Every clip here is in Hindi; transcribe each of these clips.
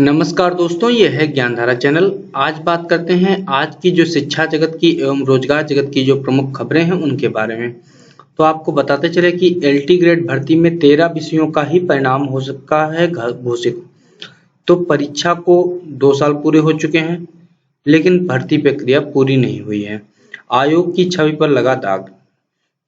नमस्कार दोस्तों, ये है ज्ञानधारा चैनल। आज बात करते हैं आज की जो शिक्षा जगत की एवं रोजगार जगत की जो प्रमुख खबरें हैं उनके बारे में। तो आपको बताते चले कि एलटी ग्रेड भर्ती में 13 विषयों का ही परिणाम हो सका है घोषित। तो परीक्षा को 2 साल पूरे हो चुके हैं, लेकिन भर्ती प्रक्रिया पूरी नहीं हुई है। आयोग की छवि पर लगा दाग।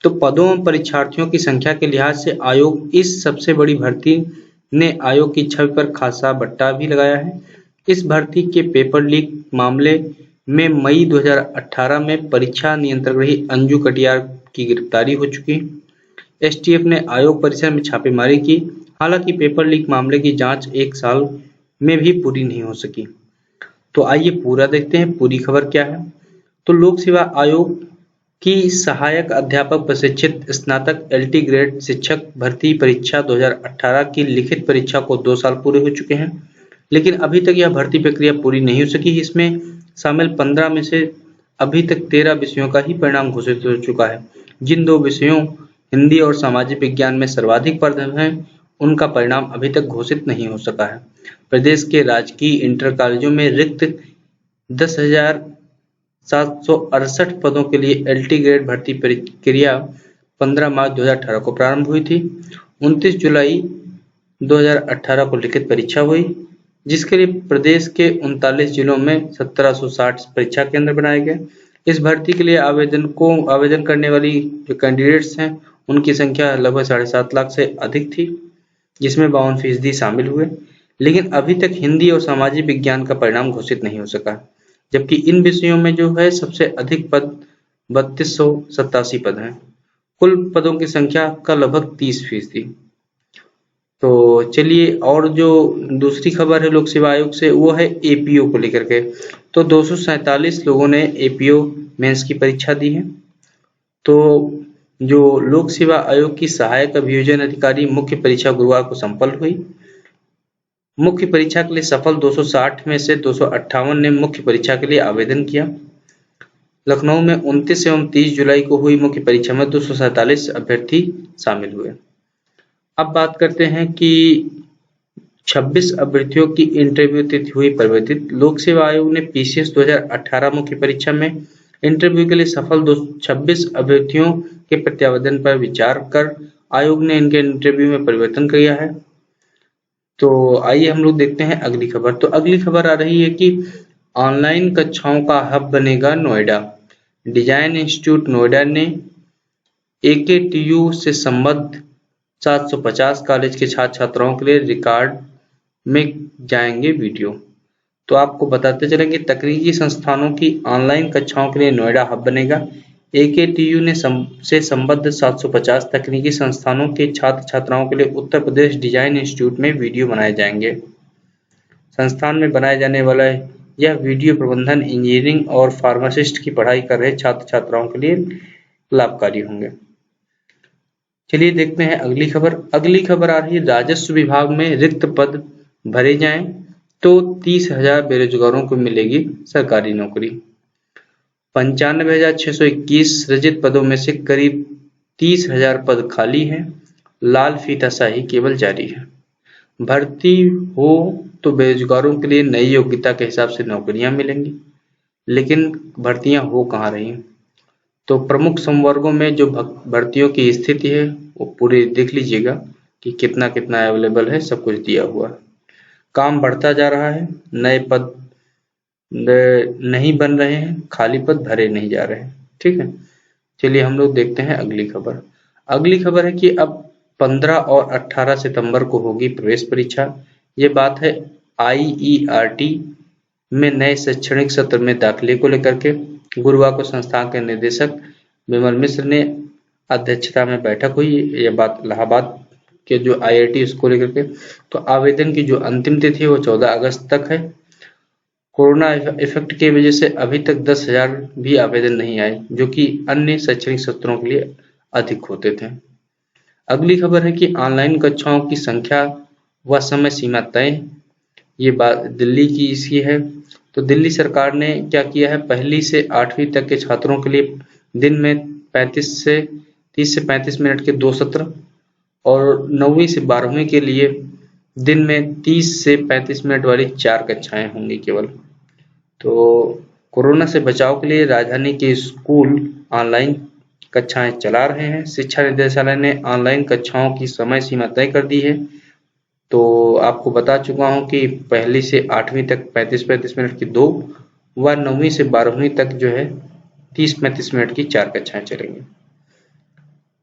तो पदों और परीक्षार्थियों की संख्या के लिहाज से आयोग इस सबसे बड़ी भर्ती ने आयोग की छवि पर खासा बट्टा भी लगाया है। इस भर्ती के पेपर लीक मामले में मई 2018 में परीक्षा नियंत्रक रही अंजू कटियार की गिरफ्तारी हो चुकी। एसटीएफ ने आयोग परिसर में छापेमारी की। हालांकि पेपर लीक मामले की जांच 1 साल में भी पूरी नहीं हो सकी। तो आइए पूरा देखते हैं, पूरी खबर क्या है। तो लोक सेवा आयोग की सहायक अध्यापक प्रशिक्षित स्नातक एलटी ग्रेड शिक्षक भर्ती परीक्षा 2018 की लिखित परीक्षा को 2 साल पूरे हो चुके हैं, लेकिन अभी तक यह भर्ती प्रक्रिया पूरी नहीं हो सकी। इसमें शामिल 15 में से अभी तक 13 विषयों का ही परिणाम घोषित हो चुका है। जिन 2 विषयों हिंदी और सामाजिक विज्ञान में सर्वाधिक पद हैं, उनका परिणाम अभी तक घोषित नहीं हो सका है। प्रदेश के राजकीय इंटर कॉलेजों में रिक्त 10,768 पदों के लिए एलटी ग्रेड भर्ती प्रक्रिया 15 मार्च 2018 को प्रारंभ हुई थी। 29 जुलाई 2018 को लिखित परीक्षा हुई, जिसके लिए प्रदेश के 39 जिलों में 1760 परीक्षा केंद्र बनाए गए। इस भर्ती के लिए आवेदन करने वाली जो कैंडिडेट्स हैं, उनकी संख्या लगभग 7.5 लाख से अधिक थी, जिसमें 52% शामिल हुए। लेकिन अभी तक हिंदी और सामाजिक विज्ञान का परिणाम घोषित नहीं हो सका, जबकि इन विषयों में जो है सबसे अधिक पद 3287 पद हैं। कुल पदों की संख्या का लगभग 30%। तो चलिए, और जो दूसरी खबर है लोक सेवा आयोग से, वो है एपीओ को लेकर के। तो 247 लोगों ने एपीओ मेंस की परीक्षा दी है। तो जो लोक सेवा आयोग की सहायक अभियोजन अधिकारी मुख्य परीक्षा गुरुवार को संपन्न हुई। मुख्य परीक्षा के लिए सफल 260 में से 258 ने मुख्य परीक्षा के लिए आवेदन किया। लखनऊ में 29 एवं 30 जुलाई को हुई मुख्य परीक्षा में 247 अभ्यर्थी शामिल हुए। अब बात करते हैं कि 26 अभ्यर्थियों की इंटरव्यू तिथि हुई परिवर्तित। लोक सेवा आयोग ने पीसीएस 2018 मुख्य परीक्षा में इंटरव्यू के लिए सफल 26 अभ्यर्थियों के प्रत्यावेदन पर विचार कर आयोग ने इनके इंटरव्यू में परिवर्तन किया है। तो आइए हम लोग देखते हैं अगली खबर। तो अगली खबर आ रही है कि ऑनलाइन कक्षाओं का हब बनेगा नोएडा। डिजाइन इंस्टीट्यूट नोएडा ने एकेटीयू से संबद्ध 750 कॉलेज के छात्र छात्राओं के लिए रिकॉर्ड में जाएंगे वीडियो। तो आपको बताते चलेंगे, तकनीकी संस्थानों की ऑनलाइन कक्षाओं के लिए नोएडा हब बनेगा। एकेटीयू ने से संबद्ध 750 तकनीकी संस्थानों के छात्र छात्राओं के लिए उत्तर प्रदेश डिजाइन इंस्टीट्यूट में वीडियो बनाए जाएंगे। संस्थान में बनाए जाने वाला यह वीडियो प्रबंधन, इंजीनियरिंग और फार्मासिस्ट की पढ़ाई कर रहे छात्र छात्राओं के लिए लाभकारी होंगे। चलिए देखते हैं अगली खबर। अगली खबर आ रही है, राजस्व विभाग में रिक्त पद भरे जाएं तो 30,000 बेरोजगारों को मिलेगी सरकारी नौकरी। 95,621 सृजित पदों में से करीब 30,000 पद खाली हैं। लाल फीताशाही केवल जारी है। भर्ती हो तो बेरोजगारों के लिए नई योग्यता के हिसाब से नौकरियां मिलेंगी, लेकिन भर्तियां हो कहाँ रही। तो प्रमुख संवर्गों में जो भर्तियों की स्थिति है वो पूरी देख लीजिएगा कि कितना कितना अवेलेबल है, सब कुछ दिया हुआ है। काम बढ़ता जा रहा है, नए पद नहीं बन रहे हैं, खाली पद भरे नहीं जा रहे हैं। ठीक है, चलिए हम लोग देखते हैं अगली खबर। अगली खबर है कि अब 15 और 18 सितंबर को होगी प्रवेश परीक्षा। ये बात है आईईआरटी में नए शैक्षणिक सत्र में दाखिले को लेकर के। गुरुवार को संस्थान के निदेशक विमल मिश्र ने अध्यक्षता में बैठक हुई। ये बात इलाहाबाद के जो आईआईटी उसको लेकर के। तो आवेदन की जो अंतिम तिथि है वो 14 अगस्त तक है। कोरोना इफेक्ट की वजह से अभी तक 10,000 भी आवेदन नहीं आए, जो कि अन्य शैक्षणिक सत्रों के लिए अधिक होते थे। अगली खबर है कि ऑनलाइन कक्षाओं की संख्या व समय सीमा तय। ये बात दिल्ली की इसकी है। तो दिल्ली सरकार ने क्या किया है, 1ली से 8वीं तक के छात्रों के लिए दिन में 30 से 35 मिनट के 2 सत्र और 9वीं से 12वीं के लिए दिन में 30 से 35 मिनट वाली 4 कक्षाएं होंगी केवल। तो कोरोना से बचाव के लिए राजधानी के स्कूल ऑनलाइन कक्षाएं चला रहे हैं। शिक्षा निदेशालय ने ऑनलाइन कक्षाओं की समय सीमा तय कर दी है। तो आपको बता चुका हूं कि 1ली से 8वीं तक 35-35 मिनट की 2 व 9वीं से 12वीं तक जो है 30-35 मिनट की 4 कक्षाएं चलेंगी।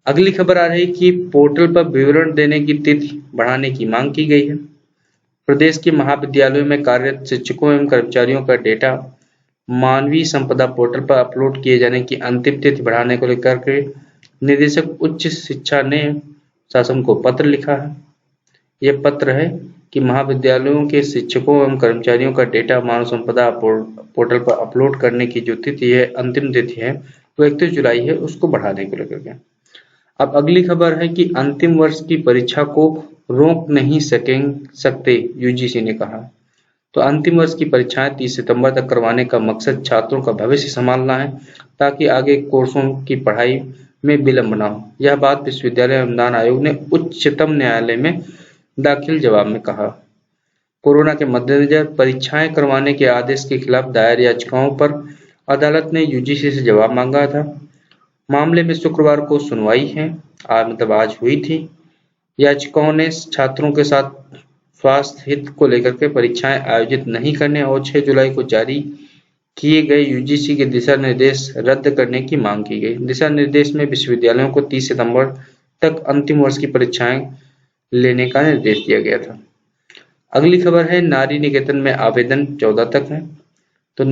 अगली खबर आ रही कि पोर्टल पर विवरण देने की तिथि बढ़ाने की मांग की गई है। प्रदेश के महाविद्यालयों में कार्यरत शिक्षकों एवं कर्मचारियों का डेटा मानवीय संपदा पोर्टल पर अपलोड किए जाने की अंतिम तिथि बढ़ाने को लेकर के निदेशक उच्च शिक्षा ने शासन को पत्र लिखा है। यह पत्र है कि महाविद्यालयों के शिक्षकों एवं कर्मचारियों का डेटा मानव संपदा पोर्टल पर अपलोड करने की जो तिथि है, अंतिम तिथि है, वो 31 जुलाई है, उसको बढ़ाने को लेकर के। अब अगली खबर है कि अंतिम वर्ष की परीक्षा को रोक नहीं सकते, यूजीसी ने कहा। तो अंतिम वर्ष की परीक्षाएं 30 सितंबर तक करवाने का मकसद छात्रों का भविष्य संभालना है, ताकि आगे कोर्सों की पढ़ाई में विलंब न हो। यह बात विश्वविद्यालय अनुदान आयोग ने उच्चतम न्यायालय में दाखिल जवाब में कहा। कोरोना के मद्देनजर परीक्षाएं करवाने के आदेश के खिलाफ दायर याचिकाओं पर अदालत ने यूजीसी से जवाब मांगा था। मामले में शुक्रवार को सुनवाई है, आज हुई थी। याचिकाओं ने छात्रों के साथ स्वास्थ्य हित को लेकर के परीक्षाएं आयोजित नहीं करने और 6 जुलाई को जारी किए गए यूजीसी के दिशा निर्देश रद्द करने की मांग की गई। दिशा निर्देश में विश्वविद्यालयों को 30 सितंबर तक अंतिम वर्ष की परीक्षाएं लेने का निर्देश दिया गया था। अगली खबर है नारी निकेतन में आवेदन 14 तक है। तो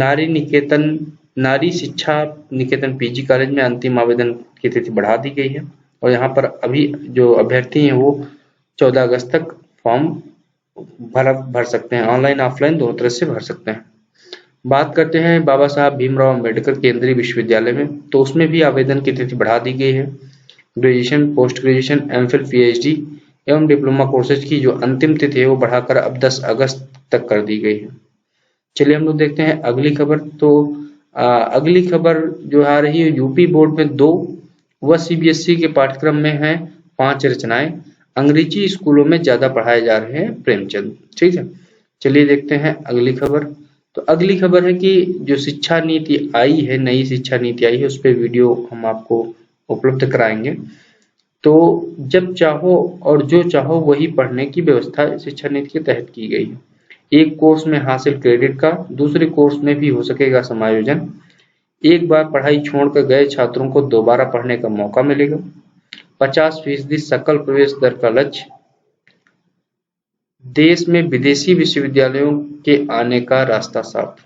नारी शिक्षा निकेतन पीजी कॉलेज में अंतिम आवेदन की तिथि बढ़ा दी गई है और यहाँ पर अभी जो अभ्यर्थी हैं वो 14 अगस्त तक फॉर्म भर सकते हैं, ऑनलाइन ऑफलाइन दोनों तरह से भर सकते हैं। बात करते हैं बाबा साहब भीमराव अम्बेडकर केंद्रीय विश्वविद्यालय में, तो उसमें भी आवेदन की तिथि बढ़ा दी गई है। Graduation, post graduation, MPhil, PhD एवं डिप्लोमा कोर्सेज की जो अंतिम तिथि है वो बढ़ाकर अब 10 अगस्त तक कर दी गई है। चलिए हम लोग देखते हैं अगली खबर। तो अगली खबर जो आ रही है, यूपी बोर्ड में 2 व सीबीएसई के पाठ्यक्रम में है 5 रचनाएं। अंग्रेजी स्कूलों में ज्यादा पढ़ाए जा रहे हैं प्रेमचंद। ठीक है, चलिए देखते हैं अगली खबर। तो अगली खबर है कि जो शिक्षा नीति आई है, नई शिक्षा नीति आई है, उस पर वीडियो हम आपको उपलब्ध कराएंगे। तो जब चाहो और जो चाहो वही पढ़ने की व्यवस्था शिक्षा नीति के तहत की गई है। एक कोर्स में हासिल क्रेडिट का दूसरे कोर्स में भी हो सकेगा समायोजन। एक बार पढ़ाई छोड़कर गए छात्रों को दोबारा पढ़ने का मौका मिलेगा। 50% सकल प्रवेश दर का लक्ष्य। देश में विदेशी विश्वविद्यालयों के आने का रास्ता साफ।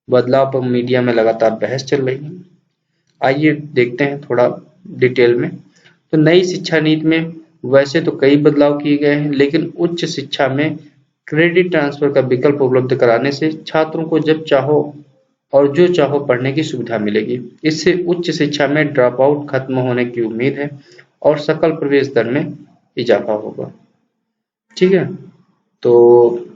बदलाव पर मीडिया में लगातार बहस चल रही है। आइए देखते हैं थोड़ा डिटेल में। तो नई शिक्षा नीति में वैसे तो कई बदलाव किए गए हैं, लेकिन उच्च शिक्षा में क्रेडिट ट्रांसफर का विकल्प उपलब्ध कराने से छात्रों को जब चाहो और जो चाहो पढ़ने की सुविधा मिलेगी। इससे उच्च शिक्षा में ड्रॉप आउट खत्म होने की उम्मीद है और सकल प्रवेश दर में इजाफा होगा। ठीक है, तो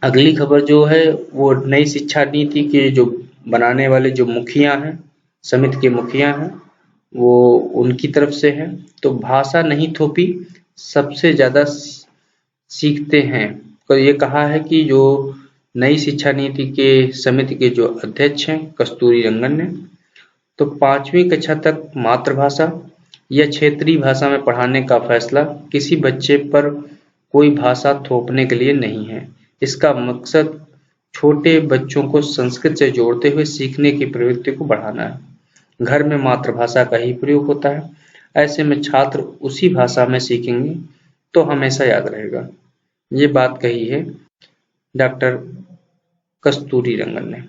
अगली खबर जो है वो नई शिक्षा नीति के जो बनाने वाले जो मुखिया हैं, समिति के मुखिया हैं, वो उनकी तरफ से है। तो भाषा नहीं थोपी, सबसे ज्यादा सीखते हैं। तो ये कहा है कि जो नई शिक्षा नीति के समिति के जो अध्यक्ष हैं कस्तूरी रंगन ने, तो 5वीं कक्षा तक मातृभाषा या क्षेत्रीय भाषा में पढ़ाने का फैसला किसी बच्चे पर कोई भाषा थोपने के लिए नहीं है। इसका मकसद छोटे बच्चों को संस्कृत से जोड़ते हुए सीखने की प्रवृत्ति को बढ़ाना है। घर में मातृभाषा का ही प्रयोग होता है, ऐसे में छात्र उसी भाषा में सीखेंगे तो हमेशा याद रहेगा। ये बात कही है डॉक्टर कस्तूरी रंगन ने।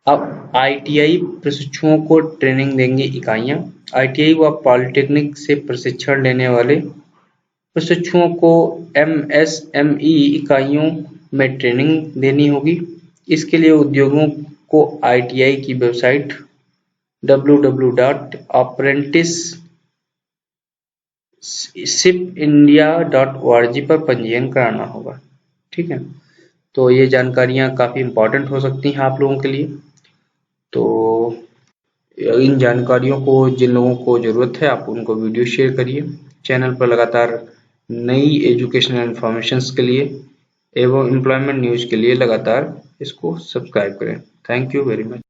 अब आईटीआई प्रशिक्षुओं को ट्रेनिंग देंगी इकाइयां। आईटीआई व पॉलिटेक्निक से प्रशिक्षण लेने वाले प्रशिक्षुओं को एमएसएमई इकाइयों में ट्रेनिंग देनी होगी। इसके लिए उद्योगों को आईटीआई की वेबसाइट www.apprenticeshipindia.org पर पंजीयन कराना होगा। ठीक है, तो ये जानकारियां काफी इंपॉर्टेंट हो सकती हैं आप लोगों के लिए। तो इन जानकारियों को जिन लोगों को जरूरत है आप उनको वीडियो शेयर करिए। चैनल पर लगातार नई एजुकेशनल इन्फॉर्मेशंस के लिए एवं एम्प्लॉयमेंट न्यूज के लिए लगातार इसको सब्सक्राइब करें। Thank you very much.